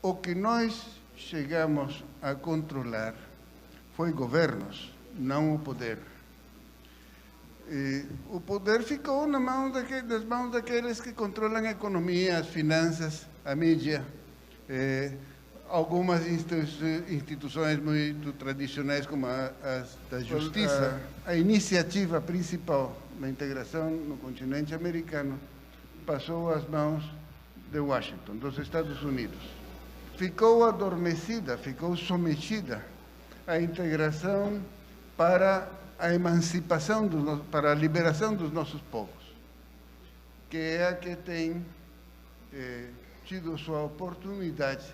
O que nós chegamos a controlar foi governos, não o poder. E o poder ficou nas mãos daqueles que controlam a economia, as finanças, a mídia, algumas instituições muito tradicionais, como as da justiça. A iniciativa principal da integração no continente americano passou às mãos de Washington, dos Estados Unidos. Ficou adormecida, ficou submetida à integração para a emancipação, para a liberação dos nossos povos, que é a que tem tido sua oportunidade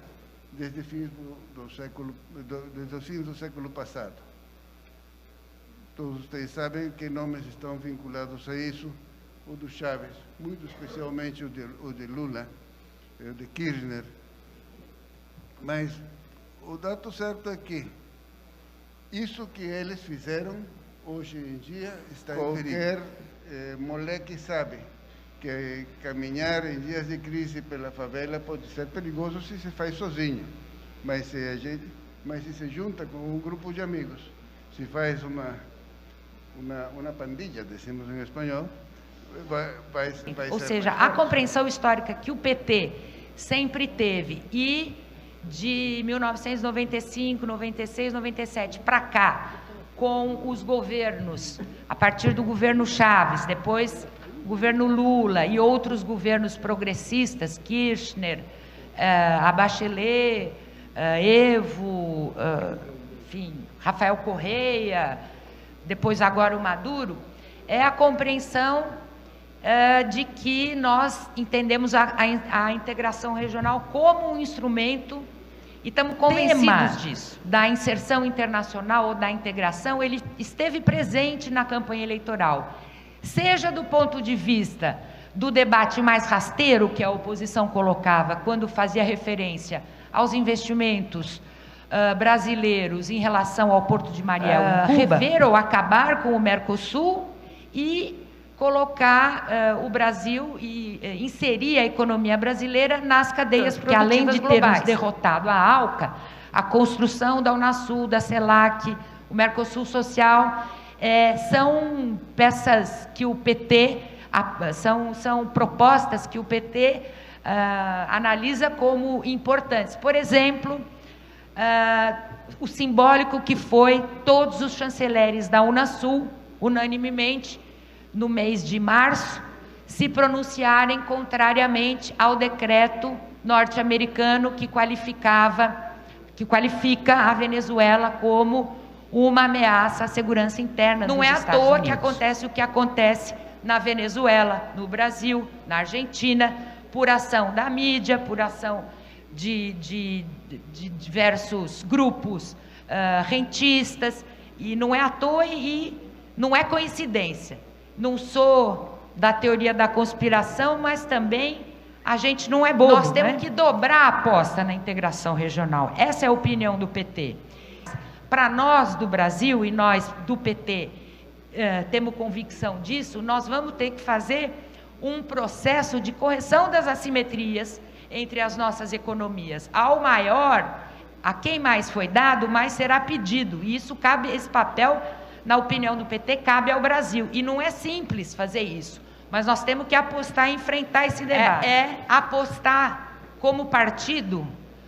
desde os fins do século passado. Todos vocês sabem que nomes estão vinculados a isso: o do Chávez, muito especialmente o de Lula, o de Kirchner. Mas o dado certo é que isso que eles fizeram, hoje em dia, está em perigo. Qualquer moleque sabe que caminhar em dias de crise pela favela pode ser perigoso se se faz sozinho, mas se se junta com um grupo de amigos, se faz uma pandilha, decimos em espanhol, vai Ou ser seja, mais a forte. compreensão histórica que o PT sempre teve, e de 1995, 96, 97 para cá, com os governos, a partir do governo Chaves, depois o governo Lula e outros governos progressistas, Kirchner, a Bachelet, Evo, enfim, Rafael Correia, depois agora o Maduro, é a compreensão de que nós entendemos a integração regional como um instrumento, e estamos convencidos disso, da inserção internacional ou da integração. Ele esteve presente na campanha eleitoral, seja do ponto de vista do debate mais rasteiro que a oposição colocava quando fazia referência aos investimentos brasileiros em relação ao Porto de Mariel, rever ou acabar com o Mercosul e colocar o Brasil e inserir a economia brasileira nas cadeias produtivas globais. Porque além de termos derrotado a ALCA, a construção da Unasul, da CELAC, o Mercosul Social, são peças que o PT, são propostas que o PT analisa como importantes. Por exemplo, o simbólico que foi todos os chanceleres da Unasul, unanimemente, no mês de março, se pronunciarem contrariamente ao decreto norte-americano que qualifica a Venezuela como uma ameaça à segurança interna dos Estados Unidos. Não é à toa que acontece o que acontece na Venezuela, no Brasil, na Argentina, por ação da mídia, por ação de diversos grupos rentistas, e não é à toa e não é coincidência. Não sou da teoria da conspiração, mas também a gente não é bobo. Nós temos que dobrar a aposta na integração regional. Essa é a opinião do PT. Para nós do Brasil, e nós do PT temos convicção disso, nós vamos ter que fazer um processo de correção das assimetrias entre as nossas economias. Ao maior, a quem mais foi dado, mais será pedido. E isso cabe, esse papel, na opinião do PT, cabe ao Brasil. E não é simples fazer isso, mas nós temos que apostar em enfrentar esse debate. Apostar como partido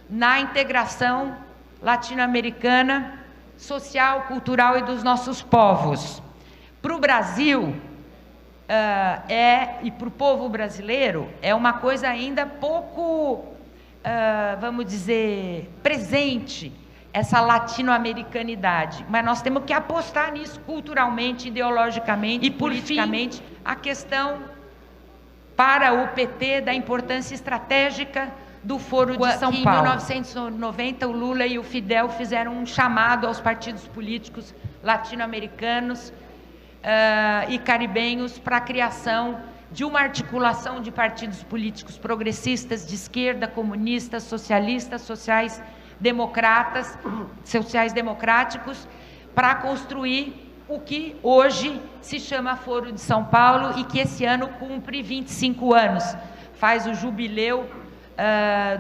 na integração latino-americana, social, cultural e dos nossos povos. Para o Brasil, e para o povo brasileiro, é uma coisa ainda pouco, vamos dizer, presente, essa latino-americanidade, mas nós temos que apostar nisso culturalmente, ideologicamente e politicamente. A questão para o PT da importância estratégica do Foro de São Paulo. Em 1990, o Lula e o Fidel fizeram um chamado aos partidos políticos latino-americanos e caribenhos para a criação de uma articulação de partidos políticos progressistas, de esquerda, comunistas, socialistas, sociais-democráticos, para construir o que hoje se chama Foro de São Paulo e que esse ano cumpre 25 anos, faz o jubileu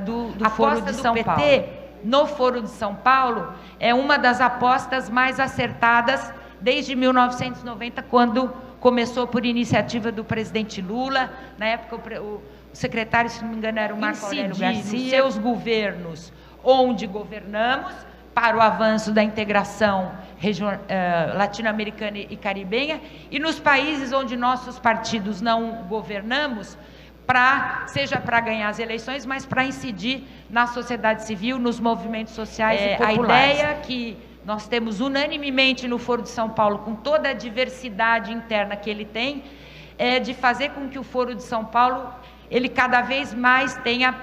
do Foro de São Paulo. No Foro de São Paulo é uma das apostas mais acertadas desde 1990, quando começou por iniciativa do presidente Lula. Na época, o secretário, se não me engano, era o Marco Aurélio Garcia. Nos seus governos, onde governamos, para o avanço da integração latino-americana e caribenha, e nos países onde nossos partidos não governamos, seja para ganhar as eleições, mas para incidir na sociedade civil, nos movimentos sociais e populares. A ideia que nós temos unanimemente no Foro de São Paulo, com toda a diversidade interna que ele tem, é de fazer com que o Foro de São Paulo, ele cada vez mais tenha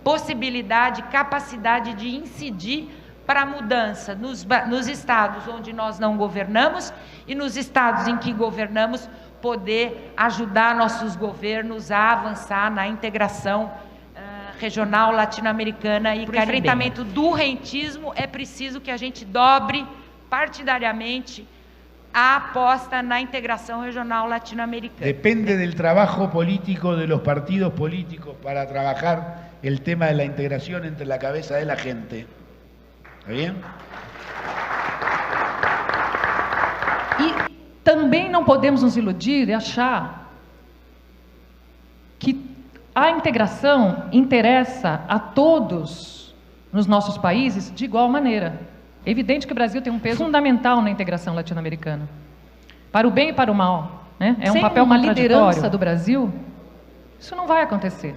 possibilidade, capacidade de incidir para a mudança nos estados onde nós não governamos e nos estados em que governamos, poder ajudar nossos governos a avançar na integração regional latino-americana e caribenha. Para o enfrentamento do rentismo, é preciso que a gente dobre partidariamente a aposta na integração regional latino-americana. Depende del trabajo político de los partidos políticos para trabajar el tema de la integración entre la cabeza de la gente. ¿Está bien? E também não podemos nos iludir e achar que a integração interessa a todos nos nossos países de igual maneira. É evidente que o Brasil tem um peso fundamental na integração latino-americana, para o bem e para o mal, né? É um papel, uma liderança do Brasil, isso não vai acontecer.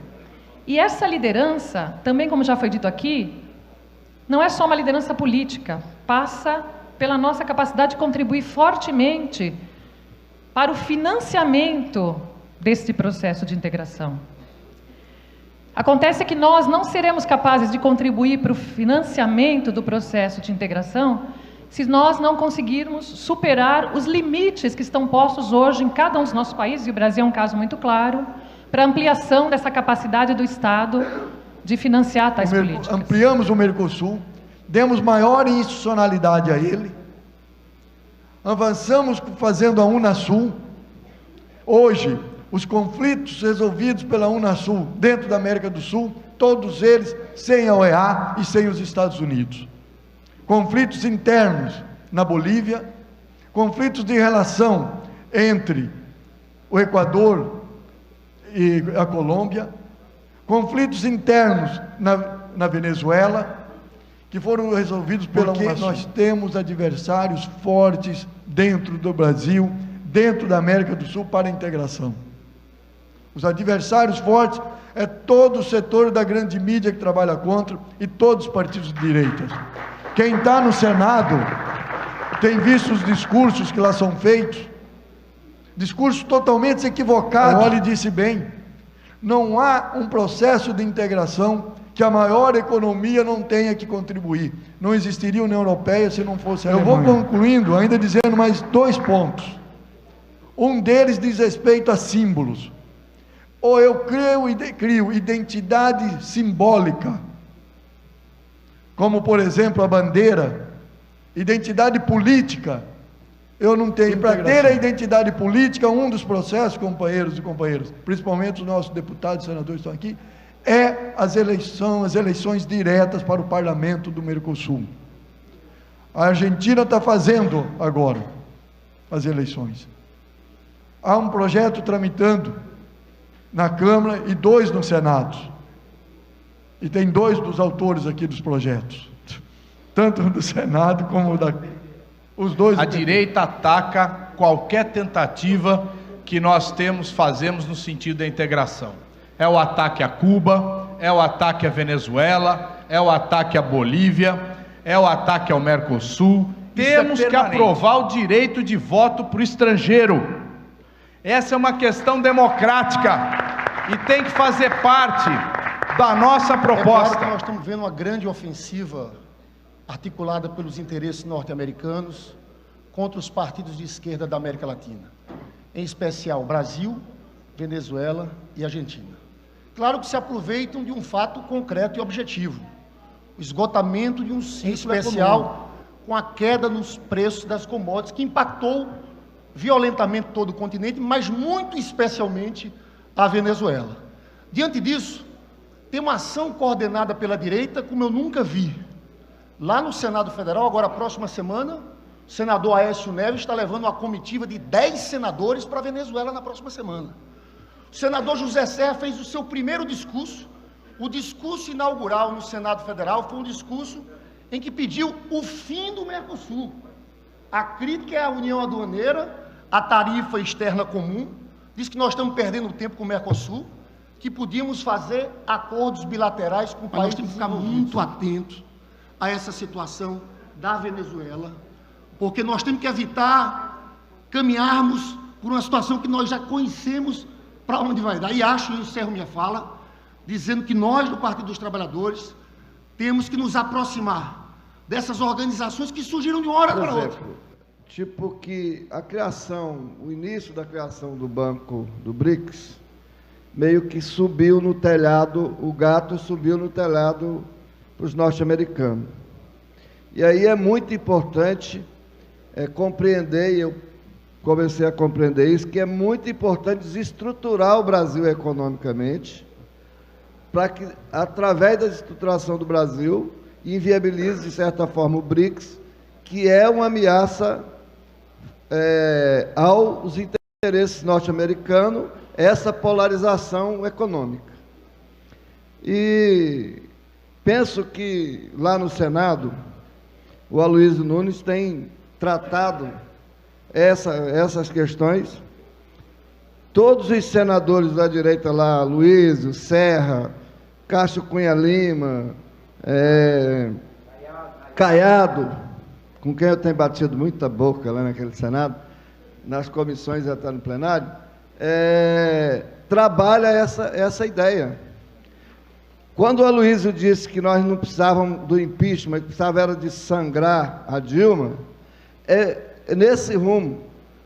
E essa liderança, também como já foi dito aqui, não é só uma liderança política, passa pela nossa capacidade de contribuir fortemente para o financiamento desse processo de integração. Acontece que nós não seremos capazes de contribuir para o financiamento do processo de integração se nós não conseguirmos superar os limites que estão postos hoje em cada um dos nossos países, e o Brasil é um caso muito claro, para a ampliação dessa capacidade do Estado de financiar tais políticas. Ampliamos o Mercosul, demos maior institucionalidade a ele, avançamos fazendo a Unasul. Hoje, os conflitos resolvidos pela Unasul dentro da América do Sul, todos eles sem a OEA e sem os Estados Unidos. Conflitos internos na Bolívia, conflitos de relação entre o Equador e a Colômbia, conflitos internos na Venezuela, que foram resolvidos porque nós temos adversários fortes dentro do Brasil, dentro da América do Sul para a integração. Os adversários fortes é todo o setor da grande mídia que trabalha contra e todos os partidos de direita. Quem está no Senado tem visto os discursos que lá são feitos, discursos totalmente equivocados. Olha, disse bem, não há um processo de integração que a maior economia não tenha que contribuir. Não existiria União Europeia se não fosse a Alemanha. Eu vou concluindo, ainda dizendo mais 2 pontos. Um deles diz respeito a símbolos. Ou eu crio identidade simbólica, como, por exemplo, a bandeira, identidade política. Eu não tenho. Para ter a identidade política, um dos processos, companheiros e companheiras, principalmente os nossos deputados e senadores estão aqui, é as eleições diretas para o parlamento do Mercosul. A Argentina está fazendo agora as eleições. Há um projeto tramitando na Câmara e 2 no Senado. E tem 2 dos autores aqui dos projetos, tanto do Senado como os 2. A direita ataca qualquer tentativa que nós fazemos no sentido da integração. É o ataque a Cuba, é o ataque à Venezuela, é o ataque à Bolívia, é o ataque ao Mercosul. Temos que aprovar o direito de voto para o estrangeiro. Essa é uma questão democrática e tem que fazer parte da nossa proposta. É claro que nós estamos vendo uma grande ofensiva articulada pelos interesses norte-americanos contra os partidos de esquerda da América Latina, em especial Brasil, Venezuela e Argentina. Claro que se aproveitam de um fato concreto e objetivo, o esgotamento de um ciclo especial com a queda nos preços das commodities, que impactou violentamente todo o continente, mas muito especialmente a Venezuela. Diante disso, tem uma ação coordenada pela direita como eu nunca vi. Lá no Senado Federal, agora a próxima semana, o senador Aécio Neves está levando uma comitiva de 10 senadores para a Venezuela na próxima semana. O senador José Serra fez o seu primeiro discurso. O discurso inaugural no Senado Federal foi um discurso em que pediu o fim do Mercosul. A crítica é a união aduaneira, a tarifa externa comum, diz que nós estamos perdendo tempo com o Mercosul, que podíamos fazer acordos bilaterais com o país. Nós temos que ficar muito atentos a essa situação da Venezuela, porque nós temos que evitar caminharmos por uma situação que nós já conhecemos para onde vai dar. E acho, eu encerro minha fala, dizendo que nós, do Partido dos Trabalhadores, temos que nos aproximar dessas organizações que surgiram de uma hora para outra. Tipo que a criação, o início da criação do banco do BRICS, meio que subiu no telhado, o gato subiu no telhado para os norte-americanos. E aí é muito importante compreender, e eu comecei a compreender isso, que é muito importante desestruturar o Brasil economicamente, para que, através da desestruturação do Brasil, inviabilize, de certa forma, o BRICS, que é uma ameaça aos interesses norte-americanos, essa polarização econômica. E penso que, lá no Senado, o Aloysio Nunes tem tratado essas questões. Todos os senadores da direita lá, Aloysio, Serra, Cássio Cunha Lima, Caiado, com quem eu tenho batido muita boca lá naquele Senado, nas comissões e até no plenário, trabalha essa ideia. Quando o Aloysio disse que nós não precisávamos do impeachment, que precisava era de sangrar a Dilma, é nesse rumo,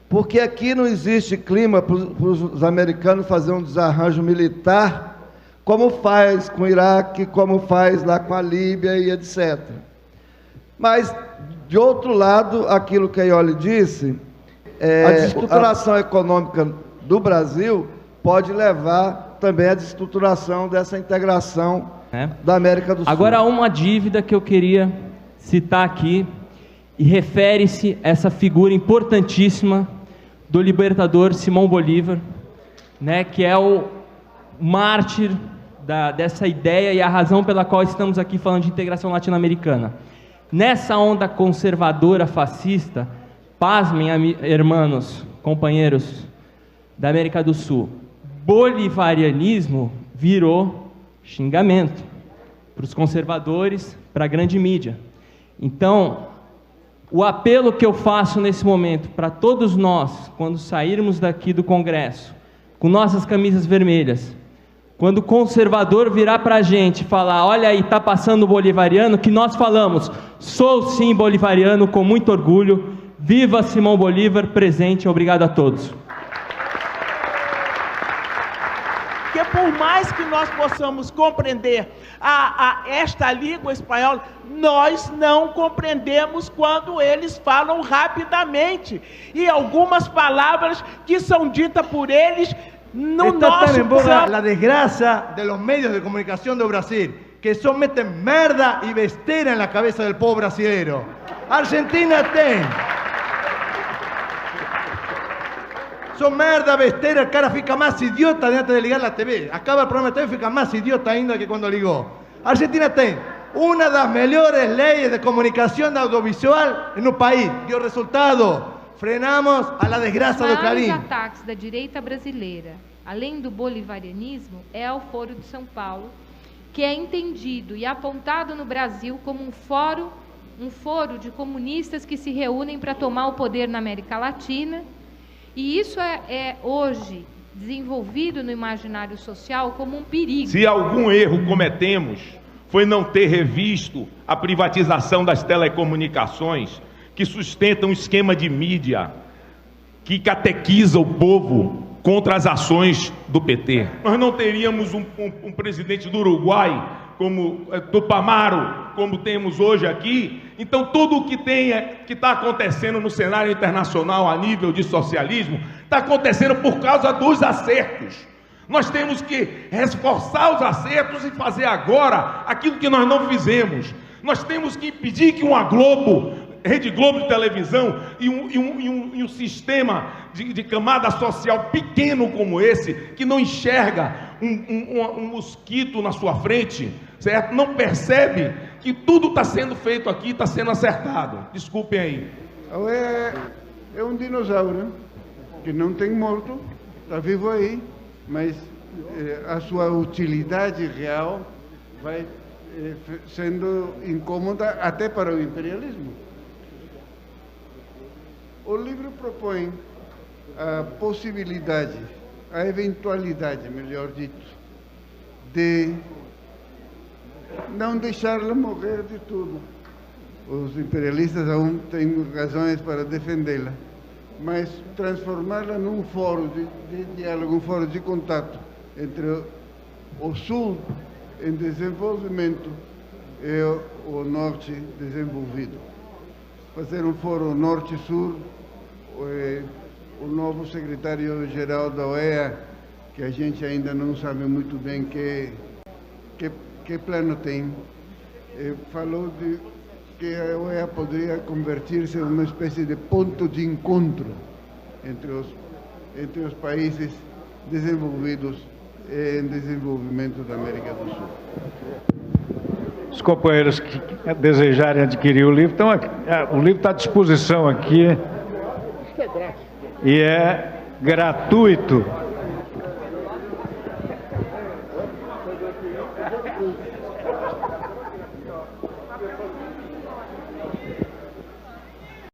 porque aqui não existe clima para os americanos fazer um desarranjo militar, como faz com o Iraque, como faz lá com a Líbia e etc. Mas, de outro lado, aquilo que a Iole disse, a desestruturação econômica do Brasil pode levar também à desestruturação dessa integração da América do Sul. Agora, há uma dívida que eu queria citar aqui, e refere-se a essa figura importantíssima do libertador Simão Bolívar, que é o mártir dessa ideia e a razão pela qual estamos aqui falando de integração latino-americana. Nessa onda conservadora fascista, pasmem, irmãos, companheiros da América do Sul, bolivarianismo virou xingamento para os conservadores, para a grande mídia. Então, o apelo que eu faço nesse momento para todos nós, quando sairmos daqui do Congresso, com nossas camisas vermelhas, quando o conservador virar para a gente e falar, olha aí, está passando o bolivariano, que nós falamos, sou sim bolivariano, com muito orgulho, viva Simão Bolívar, presente, obrigado a todos. Porque por mais que nós possamos compreender esta língua espanhola, nós não compreendemos quando eles falam rapidamente. E algumas palavras que são ditas por eles no nosso... Está en boga la desgracia de los medios de comunicación de Brasil, que só meten merda y besteira en la cabeza del povo brasileiro. Argentina tem... Son merda, besteira, el cara fica más idiota de antes de ligar la TV. Acaba el programa de TV y fica más idiota ainda que cuando ligó. Argentina tem una das melhores leyes de comunicación audiovisual no país. Dio resultado. Frenamos a la desgraça do Clarim. Os ataques da direita brasileira, além do bolivarianismo, é ao Foro de São Paulo, que é entendido e apontado no Brasil como um foro de comunistas que se reúnem para tomar o poder na América Latina. E isso é hoje desenvolvido no imaginário social como um perigo. Se algum erro cometemos, foi não ter revisto a privatização das telecomunicações, que sustenta um esquema de mídia que catequiza o povo contra as ações do PT. Nós não teríamos um presidente do Uruguai como Tupamaro, como temos hoje aqui. Então tudo o que está acontecendo no cenário internacional a nível de socialismo está acontecendo por causa dos acertos. Nós temos que reforçar os acertos e fazer agora aquilo que nós não fizemos. Nós temos que impedir que uma Globo, Rede Globo de televisão e um sistema de camada social pequeno como esse, que não enxerga um mosquito na sua frente, certo? Não percebe que tudo está sendo feito aqui, está sendo acertado. Desculpem aí. É um dinossauro que não tem morto, está vivo aí, mas a sua utilidade real vai sendo incômoda até para o imperialismo. O livro propõe a possibilidade, a eventualidade, melhor dito, de não deixá-la morrer de tudo. Os imperialistas aún têm razões para defendê-la, mas transformá-la num fórum de diálogo, um fórum de contato entre o Sul em desenvolvimento e o Norte desenvolvido. Fazer um fórum Norte-Sul, o novo secretário-geral da OEA, que a gente ainda não sabe muito bem que plano tem, falou de que a OEA poderia convertir-se em uma espécie de ponto de encontro entre os países desenvolvidos e em desenvolvimento da América do Sul. Os companheiros que desejarem adquirir o livro, então, o livro está à disposição aqui e é gratuito.